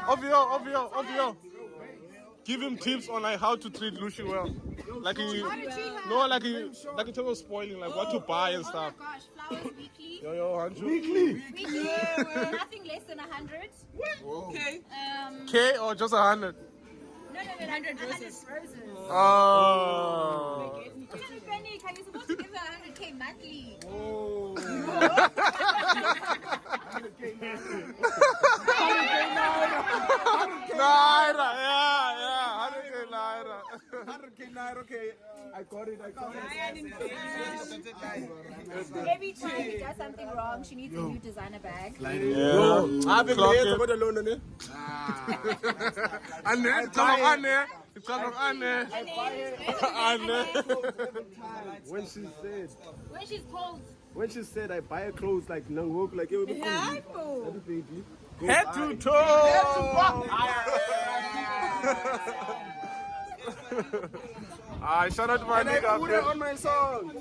Ovio. Give him tips on like how to treat Lucy well. Like he, no, like in terms of spoiling, like what to buy and stuff. Oh my gosh, flowers weekly. Yo, Hanju. Weekly. Nothing less than 100. Okay. K or just 100? No, 100 roses. Oh. Penny, you're supposed to give her 100k monthly. Oh. Naira, yeah, 100k Naira. 100k naira, okay. I got it. Every time he does something wrong, she needs a new designer bag. Yeah. I've been Clock late. it. I got a loan on it. When she said I buy her clothes like Nangok, like it would be cool. Baby. Head to toe. Shout out to my nigga. Put it on my song.